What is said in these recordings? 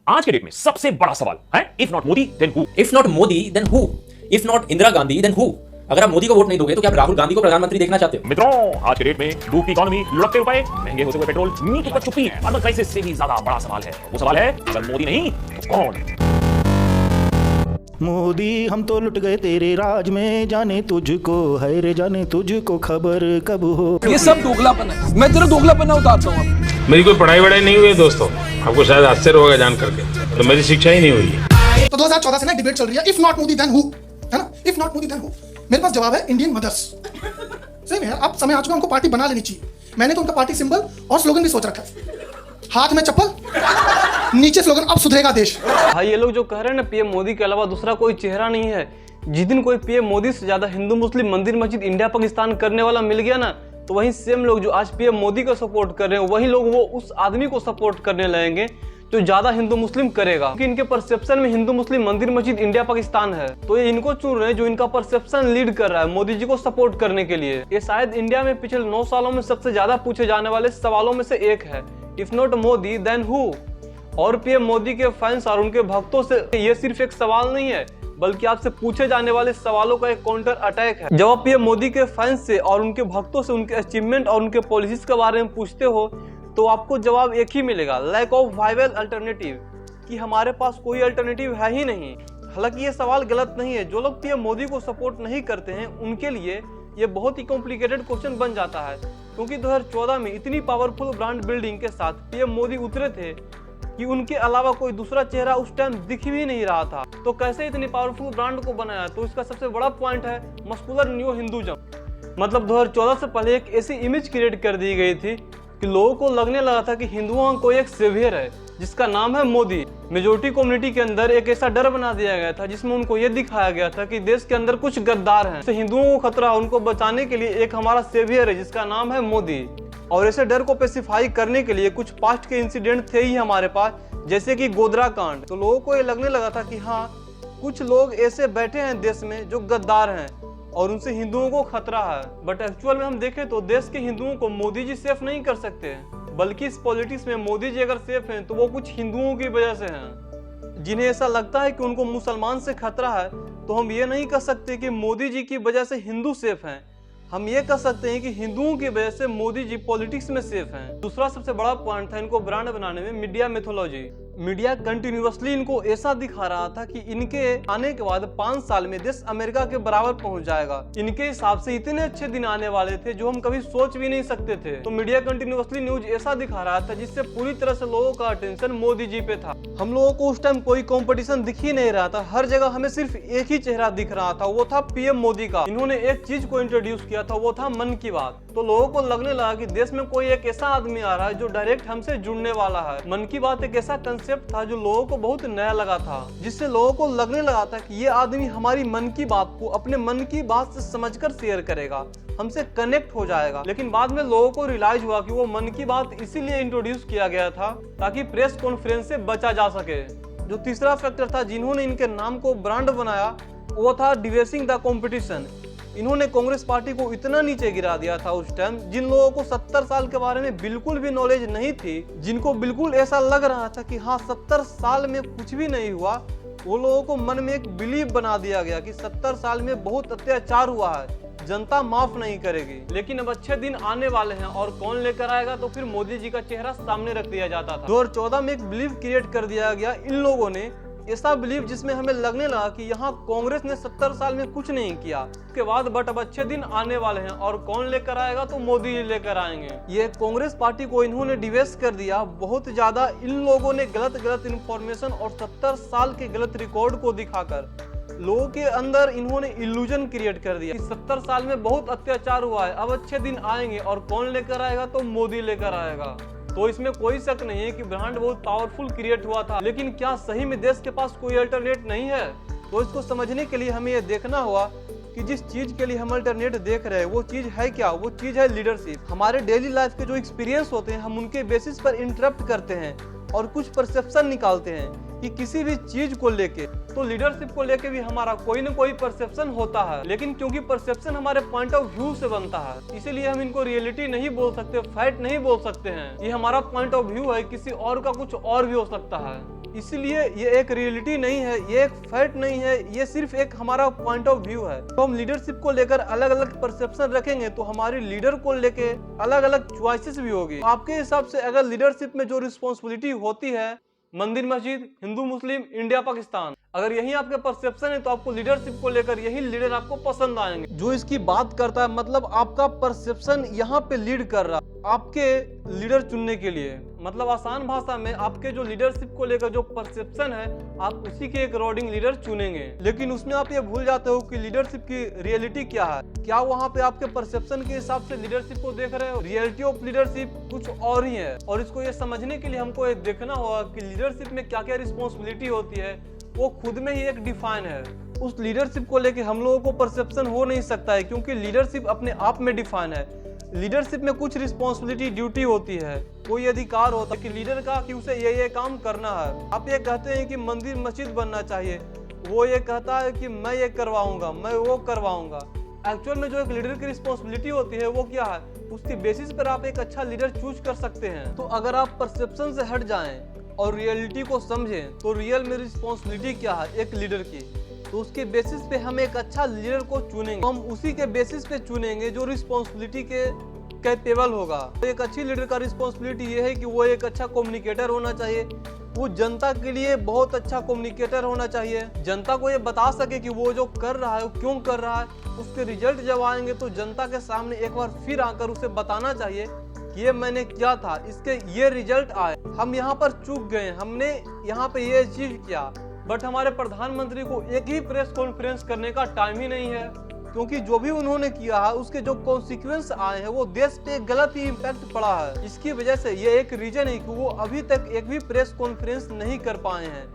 आज के डेट में सबसे बड़ा सवाल है, if not Modi then who? If not Modi then who? If not Indira Gandhi then who? अगर आप मोदी को वोट नहीं दोगे तो क्या आप राहुल गांधी को प्रधानमंत्री देखना चाहते हो? मित्रों, आज के डेट में डूब की इकोनॉमी, लुढ़कते रुपए, महंगे होते हुए पेट्रोल, नीति पर चुप्पी, फार्मर क्राइसिस से भी ज्यादा बड़ा सवाल है। वो सवाल है, अगर मोदी नहीं तो कौन? मोदी हम तो लुट गए तेरे राज में, जाने तुझको है रे जाने तुझको खबर कब हो। ये सब दोगलापन है, मैं तेरा दोगलापन उतारता हूँ। मेरी कोई पढ़ाई वढ़ाई नहीं हुई है दोस्तों, आपको शायद आश्चर्य होगा जान करके, तो मेरी शिक्षा ही नहीं हुई है। तो 2014 से ना डिबेट चल रही है, if not Modi then who, है ना? If not Modi then who. मेरे पास जवाब है, इंडियन मदर्स। सही में यार, अब समय आ चुका, हमको पार्टी बना लेनी चाहिए। मैंने तो उनका पार्टी सिंबल और स्लोगन भी सोच रखा है, हाथ में चप्पल, नीचे स्लोगन, अब सुधरेगा देश। भाई ये लोग जो कह रहे हैं ना पीएम मोदी के अलावा दूसरा कोई चेहरा नहीं है। जिस दिन कोई पीएम मोदी से ज्यादा हिंदू मुस्लिम मंदिर मस्जिद इंडिया पाकिस्तान करने वाला मिल गया ना, तो वही सेम लोग जो आज पीएम मोदी को सपोर्ट कर रहे हैं, वही लोग वो उस आदमी को सपोर्ट करने लगेंगे जो ज्यादा हिंदू मुस्लिम करेगा, क्योंकि इनके परसेप्शन में हिंदू मुस्लिम मंदिर मस्जिद इंडिया पाकिस्तान है। तो ये इनको चुन रहे हैं जो इनका परसेप्शन लीड कर रहा है मोदी जी को सपोर्ट करने के लिए। ये शायद इंडिया में पिछले 9 सालों में सबसे ज्यादा पूछे जाने वाले सवालों में से एक है, if not Modi then who? और पीएम मोदी के फैंस और उनके भक्तों से ये सिर्फ एक सवाल नहीं है, बल्कि आपसे पूछे जाने वाले सवालों का एक काउंटर अटैक है। जब आप पीएम मोदी के फैंस से और उनके भक्तों से उनके अचीवमेंट और उनके पॉलिसीज के बारे में पूछते हो, तो आपको जवाब एक ही मिलेगा, लैक ऑफ वाइबल अल्टरनेटिव, कि हमारे पास कोई अल्टरनेटिव है ही नहीं। हालांकि ये सवाल गलत नहीं है। जो लोग पीएम मोदी को सपोर्ट नहीं करते हैं उनके लिए ये बहुत ही कॉम्प्लिकेटेड क्वेश्चन बन जाता है, क्योंकि 2014 में इतनी पावरफुल ब्रांड बिल्डिंग के साथ पीएम मोदी उतरे थे कि उनके अलावा कोई दूसरा चेहरा उस टाइम दिख भी नहीं रहा था। तो कैसे इतनी पावरफुल ब्रांड को बनाया? तो इसका सबसे बड़ा पॉइंट है मस्कुलर न्यू हिंदुइज्म। मतलब 2014 से पहले एक ऐसी इमेज क्रिएट कर दी गई थी कि लोगों को लगने लगा था कि हिंदुओं का कोई एक सेवियर है जिसका नाम है मोदी। मेजोरिटी कम्युनिटी के अंदर एक ऐसा डर बना दिया गया था जिसमें उनको ये दिखाया गया था कि देश के अंदर कुछ गद्दार हैं, तो हिंदुओं को खतरा, उनको बचाने के लिए एक हमारा सेवियर है जिसका नाम है मोदी। और ऐसे डर को पेसिफाई करने के लिए कुछ पास्ट के इंसिडेंट थे ही हमारे पास, जैसे कि गोधरा कांड। तो लोगों को ये लगने लगा था कि हाँ, कुछ लोग ऐसे बैठे हैं देश में जो गद्दार हैं और उनसे हिंदुओं को खतरा है। बट एक्चुअल में हम देखें तो देश के हिंदुओं को मोदी जी सेफ नहीं कर सकते, बल्कि इस पॉलिटिक्स में मोदी जी अगर सेफ हैं तो वो कुछ हिंदुओं की वजह से हैं। जिन्हें ऐसा लगता है कि उनको मुसलमान से खतरा है, तो हम ये नहीं कह सकते कि मोदी जी की वजह से हिंदू सेफ हैं। हम ये कह सकते हैं कि हिंदुओं की वजह से मोदी जी पॉलिटिक्स में सेफ हैं। दूसरा सबसे बड़ा पॉइंट था इनको ब्रांड बनाने में, मीडिया मेथोलॉजी। मीडिया कंटिन्यूअसली इनको ऐसा दिखा रहा था कि इनके आने के बाद 5 साल में देश अमेरिका के बराबर पहुंच जाएगा। इनके हिसाब से इतने अच्छे दिन आने वाले थे जो हम कभी सोच भी नहीं सकते थे। तो मीडिया कंटिन्यूअसली न्यूज ऐसा दिखा रहा था जिससे पूरी तरह से लोगों का अटेंशन मोदी जी पे था। हम लोगों को उस टाइम कोई कंपटीशन दिख ही नहीं रहा था, हर जगह हमें सिर्फ एक ही चेहरा दिख रहा था, वो था पीएम मोदी का। इन्होंने एक चीज को इंट्रोड्यूस किया था, वो था मन की बात। तो लोगों को लगने लगा कि देश में कोई एक ऐसा आदमी आ रहा है जो डायरेक्ट हमसे जुड़ने वाला है। मन की बात एक ऐसा कंसेप्ट था जो लोगों को बहुत नया लगा था, जिससे लोगों को लगने लगा था कि ये आदमी हमारी मन की बात को अपने मन की बात से समझकर शेयर करेगा, हमसे कनेक्ट हो जाएगा। लेकिन बाद में लोगों को रियलाइज हुआ कि वो मन की बात इसीलिए इंट्रोड्यूस किया गया था ताकि प्रेस कॉन्फ्रेंस से बचा जा सके। जो तीसरा फैक्टर था जिन्होंने इनके नाम को ब्रांड बनाया, वो था डिवेसिंग द कॉम्पिटिशन। इन्होंने कांग्रेस पार्टी को इतना नीचे गिरा दिया था उस टाइम, जिन लोगों को 70 साल के बारे में बिल्कुल भी नॉलेज नहीं थी, जिनको बिल्कुल ऐसा लग रहा था कि हाँ 70 साल में कुछ भी नहीं हुआ, वो लोगों को मन में एक बिलीव बना दिया गया कि 70 साल में बहुत अत्याचार हुआ है, जनता माफ नहीं करेगी। लेकिन अब अच्छे दिन आने वाले हैं और कौन लेकर आएगा, तो फिर मोदी जी का चेहरा सामने रख दिया जाता था। 2014 में एक बिलीव क्रिएट कर दिया गया इन लोगों ने, ऐसा बिलीव जिसमें हमें लगने लगा कि यहाँ कांग्रेस ने 70 साल में कुछ नहीं किया। उसके बाद बट अब अच्छे दिन आने वाले हैं और कौन लेकर आएगा, तो मोदी जी लेकर आएंगे। ये कांग्रेस पार्टी को इन्होंने डिवेस कर दिया बहुत ज्यादा। इन लोगों ने गलत इंफॉर्मेशन और 70 साल के गलत रिकॉर्ड को दिखाकर लोगों के अंदर इन्होंने इल्यूजन क्रिएट कर दिया कि 70 साल में बहुत अत्याचार हुआ है, अब अच्छे दिन आएंगे और कौन लेकर आएगा, तो मोदी लेकर आएगा। तो इसमें कोई शक नहीं है कि ब्रांड बहुत पावरफुल क्रिएट हुआ था, लेकिन क्या सही में देश के पास कोई अल्टरनेट नहीं है? तो इसको समझने के लिए हमें यह देखना हुआ कि जिस चीज के लिए हम अल्टरनेट देख रहे हैं वो चीज है क्या? वो चीज है लीडरशिप। हमारे डेली लाइफ के जो एक्सपीरियंस होते हैं हम उनके बेसिस पर इंटरप्ट करते हैं और कुछ परसेप्शन निकालते हैं कि किसी भी चीज को लेके, तो लीडरशिप को लेके भी हमारा कोई ना कोई परसेप्शन होता है, लेकिन क्योंकि परसेप्शन हमारे पॉइंट ऑफ व्यू से बनता है, इसीलिए हम इनको रियलिटी नहीं बोल सकते, फैक्ट नहीं बोल सकते हैं। ये हमारा पॉइंट ऑफ व्यू है, किसी और का कुछ और भी हो सकता है, इसलिए ये एक रियलिटी नहीं है, ये एक फैक्ट नहीं है, ये सिर्फ एक हमारा पॉइंट ऑफ व्यू है। तो हम लीडरशिप को लेकर अलग अलग परसेप्शन रखेंगे तो हमारी लीडर को लेके अलग अलग चॉइसेस भी होगी। आपके हिसाब से अगर लीडरशिप में जो रिस्पॉन्सिबिलिटी होती है, मंदिर मस्जिद, हिंदू मुस्लिम, इंडिया पाकिस्तान, अगर यही आपके परसेप्शन है तो आपको लीडरशिप को लेकर यही लीडर आपको पसंद आएंगे। जो इसकी बात करता है, मतलब आपका परसेप्शन यहाँ पे लीड कर रहा है आपके लीडर चुनने के लिए। मतलब आसान भाषा में आपके जो लीडरशिप को लेकर जो परसेप्शन है, आप उसी के अकॉर्डिंग लीडर चुनेंगे। लेकिन उसमें आप ये भूल जाते हो कि लीडरशिप की रियलिटी क्या है। क्या वहाँ पे आपके परसेप्शन के हिसाब से लीडरशिप को देख रहे हो? रियलिटी ऑफ लीडरशिप कुछ और ही है। और इसको ये समझने के लिए हमको ये देखना होगा कि लीडरशिप में क्या क्या रिस्पॉन्सिबिलिटी होती है, वो खुद में ही एक डिफाइन है। उस लीडरशिप को लेके हम लोगों को परसेप्शन हो नहीं सकता है, क्योंकि लीडरशिप अपने आप में डिफाइन है। लीडरशिप में कुछ रिस्पॉन्सिबिलिटी, ड्यूटी होती है, कोई अधिकार होता है कि लीडर का कि उसे ये काम करना है। आप ये कहते हैं कि मंदिर मस्जिद बनना चाहिए, वो ये कहता है कि मैं ये करवाऊंगा, मैं वो करवाऊंगा। एक्चुअल में जो एक लीडर की रिस्पॉन्सिबिलिटी होती है वो क्या है, उसकी बेसिस पर आप एक अच्छा लीडर चूज कर सकते हैं। तो अगर आप परसेप्शन से हट जाएं और रियलिटी को समझें तो रियल में रिस्पॉन्सिबिलिटी क्या है एक लीडर की, तो उसके बेसिस पे हम एक अच्छा लीडर को चुनेंगे। हम उसी के बेसिस पे चुनेंगे जो रिस्पॉन्सिबिलिटी के कैपेबल होगा। तो एक अच्छी लीडर का रिस्पॉन्सिबिलिटी ये है कि वो एक अच्छा कम्युनिकेटर होना चाहिए, वो जनता के लिए बहुत अच्छा कम्युनिकेटर होना चाहिए, जनता को ये बता सके कि वो जो कर रहा है वो क्यों कर रहा है। उसके रिजल्ट जब आएंगे तो जनता के सामने एक बार फिर आकर उसे बताना चाहिए कि ये मैंने किया था, इसके ये रिजल्ट आए, हम यहाँ पर चूक गए, हमने यहाँ पे ये अचीव किया। बट हमारे प्रधानमंत्री को एक ही प्रेस कॉन्फ्रेंस करने का टाइम ही नहीं है, क्योंकि जो भी उन्होंने किया है उसके जो कॉन्सिक्वेंस आए हैं वो देश पे गलत ही इम्पैक्ट पड़ा है। इसकी वजह से ये एक रीजन है कि वो अभी तक एक भी प्रेस कॉन्फ्रेंस नहीं कर पाए हैं।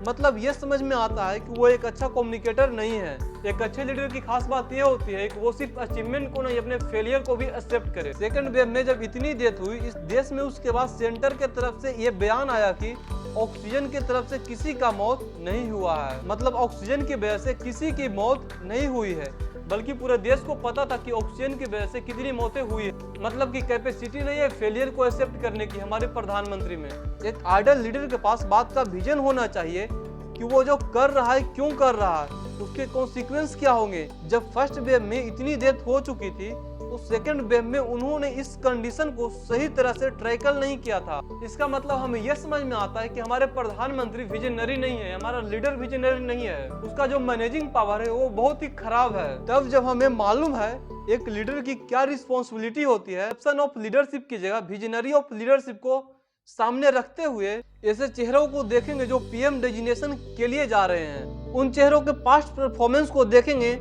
मतलब ये समझ में आता है कि वो एक अच्छा कम्युनिकेटर नहीं है। एक अच्छे लीडर की खास बात ये होती है कि वो सिर्फ अचीवमेंट को नहीं, अपने फेलियर को भी एक्सेप्ट करे। सेकंड वेव में जब इतनी डेथ हुई इस देश में, उसके बाद सेंटर के तरफ से ये बयान आया कि ऑक्सीजन की तरफ से किसी का मौत नहीं हुआ है। मतलब ऑक्सीजन की वजह से किसी की मौत नहीं हुई है, बल्कि पूरे देश को पता था कि ऑक्सीजन की वजह से कितनी मौतें हुई है। मतलब कि कैपेसिटी नहीं है फेलियर को एक्सेप्ट करने की हमारे प्रधानमंत्री में। एक आइडल लीडर के पास बात का विजन होना चाहिए कि वो जो कर रहा है क्यों कर रहा है, उसके कॉन्सिक्वेंस क्या होंगे। जब फर्स्ट वेव में इतनी डेथ हो चुकी थी तो सेकंड वेव में उन्होंने इस कंडीशन को सही तरह से ट्रैकल नहीं किया था। इसका मतलब हमें यह समझ में आता है कि हमारे प्रधानमंत्री विजनरी नहीं है, हमारा लीडर विजनरी नहीं है, उसका जो मैनेजिंग पावर है वो बहुत ही खराब है। तब जब हमें मालूम है एक लीडर की क्या रिस्पॉन्सिबिलिटी होती है, ऑप्शन ऑफ लीडरशिप की जगह विजनरी ऑफ लीडरशिप को सामने रखते हुए ऐसे चेहरों को देखेंगे जो पीएम डेजिग्नेशन के लिए जा रहे हैं। उन चेहरों के पास्ट परफॉर्मेंस को देखेंगे,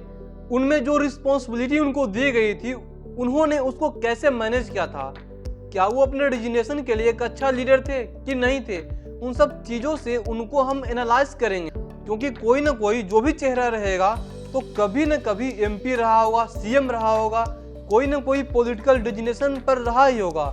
उनमें जो रिस्पॉन्सिबिलिटी उनको दी गई थी उन्होंने उसको कैसे मैनेज किया था, क्या वो अपने डेजिग्नेशन के लिए एक अच्छा लीडर थे कि नहीं थे। उन सब चीजों से उनको हम एनालाइज करेंगे, क्योंकि कोई ना कोई जो भी चेहरा रहेगा तो कभी न कभी एमपी रहा होगा, सीएम रहा होगा, कोई ना कोई पॉलिटिकल डेजिग्नेशन पर रहा ही होगा,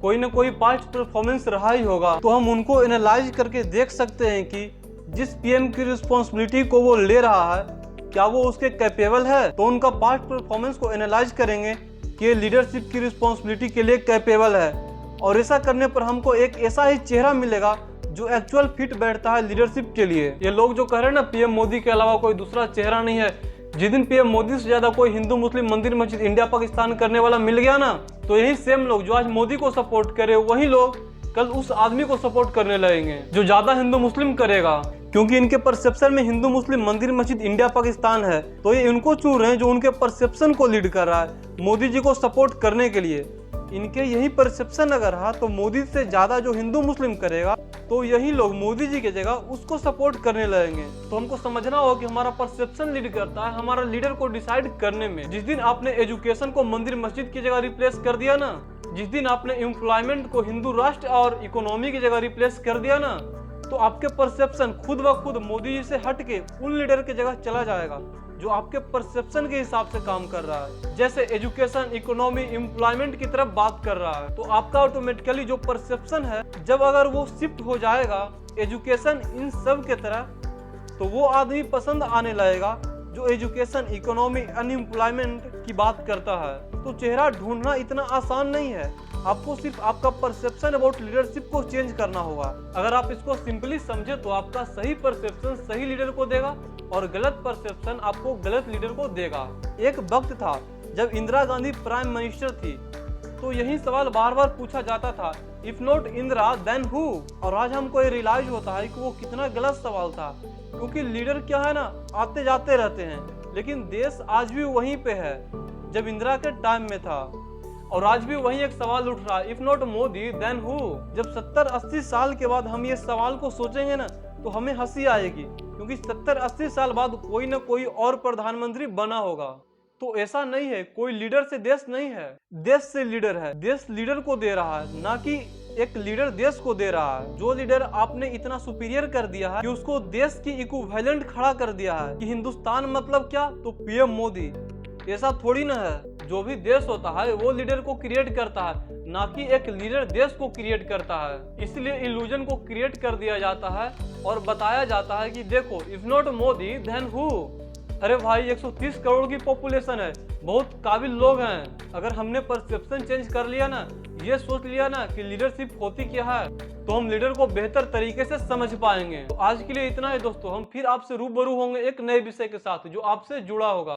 कोई ना कोई पास्ट परफॉर्मेंस रहा ही होगा। तो हम उनको एनालाइज करके देख सकते हैं कि जिस पीएम की रिस्पॉन्सिबिलिटी को वो ले रहा है क्या वो उसके कैपेबल है। तो उनका पास्ट परफॉर्मेंस को एनालाइज करेंगे कि लीडरशिप की रिस्पॉन्सिबिलिटी के लिए कैपेबल है, और ऐसा करने पर हमको एक ऐसा ही चेहरा मिलेगा जो एक्चुअल फिट बैठता है लीडरशिप के लिए। ये लोग जो कह रहे हैं ना पीएम मोदी के अलावा कोई दूसरा चेहरा नहीं है, जिस दिन पीएम मोदी से ज्यादा कोई हिंदू मुस्लिम मंदिर मस्जिद इंडिया पाकिस्तान करने वाला मिल गया ना, तो यही सेम लोग जो आज मोदी को सपोर्ट करे वही लोग कल उस आदमी को सपोर्ट करने लगेंगे जो ज्यादा हिंदू मुस्लिम करेगा, क्योंकि इनके परसेप्शन में हिंदू मुस्लिम मंदिर मस्जिद इंडिया पाकिस्तान है। तो ये इनको चुन रहे हैं जो उनके परसेप्शन को लीड कर रहा है मोदी जी को सपोर्ट करने के लिए। इनके यही परसेप्शन अगर रहा तो मोदी से ज्यादा जो हिंदू मुस्लिम करेगा तो यही लोग मोदी जी की जगह उसको सपोर्ट करने लगेंगे। तो हमको समझना होगा कि हमारा परसेप्शन लीड करता है हमारा लीडर को डिसाइड करने में। जिस दिन आपने एजुकेशन को मंदिर मस्जिद की जगह रिप्लेस कर दिया ना, जिस दिन आपने एम्प्लॉयमेंट को हिंदू राष्ट्र और इकोनॉमी की जगह रिप्लेस कर दिया ना, तो आपके परसेप्शन खुद ब खुद मोदी जी से हट के उन लीडर की जगह चला जाएगा जो आपके परसेप्शन के हिसाब से काम कर रहा है। जैसे एजुकेशन, इकोनॉमी, एम्प्लॉयमेंट की तरफ बात कर रहा है, तो आपका ऑटोमेटिकली जो परसेप्शन है जब अगर वो शिफ्ट हो जाएगा एजुकेशन इन सब के तरह, तो वो आदमी पसंद आने लगेगा जो एजुकेशन, इकोनॉमी, अनएम्प्लॉयमेंट की बात करता है। तो चेहरा ढूंढना इतना आसान नहीं है, आपको सिर्फ आपका परसेप्शन अबाउट लीडरशिप को चेंज करना होगा। अगर आप इसको सिंपली समझे तो आपका सही परसेप्शन सही लीडर को देगा और गलत परसेप्शन आपको गलत लीडर को देगा। एक वक्त था जब इंदिरा गांधी प्राइम मिनिस्टर थी, तो यही सवाल बार बार पूछा जाता था, if not Indira then who. और आज हमको ये रियलाइज होता है कि वो कितना गलत सवाल था, क्योंकि लीडर क्या है ना, आते जाते रहते हैं, लेकिन देश आज भी वहीं पे है जब इंदिरा के टाइम में था। और आज भी वही एक सवाल उठ रहा है, if not Modi then who. जब 70-80 साल के बाद हम ये सवाल को सोचेंगे ना तो हमें हंसी आएगी, क्योंकि 70-80 साल बाद कोई ना कोई और प्रधानमंत्री बना होगा। तो ऐसा नहीं है, कोई लीडर से देश नहीं है, देश से लीडर है। देश लीडर को दे रहा है, ना कि एक लीडर देश को दे रहा है। जो लीडर आपने इतना सुपीरियर कर दिया है कि उसको देश की इक्विवेलेंट खड़ा कर दिया है कि हिंदुस्तान मतलब क्या, तो पीएम मोदी। ऐसा थोड़ी ना है, जो भी देश होता है वो लीडर को क्रिएट करता है, ना कि एक लीडर देश को क्रिएट करता है। इसलिए इल्यूजन को क्रिएट कर दिया जाता है और बताया जाता है कि देखो, if not Modi then who. अरे भाई 130 करोड़ की पॉपुलेशन है, बहुत काबिल लोग हैं। अगर हमने परसेप्शन चेंज कर लिया ना, ये सोच लिया ना कि लीडरशिप होती क्या है, तो हम लीडर को बेहतर तरीके से समझ पाएंगे। तो आज के लिए इतना है दोस्तों, हम फिर आपसे रूबरू होंगे एक नए विषय के साथ जो आपसे जुड़ा होगा।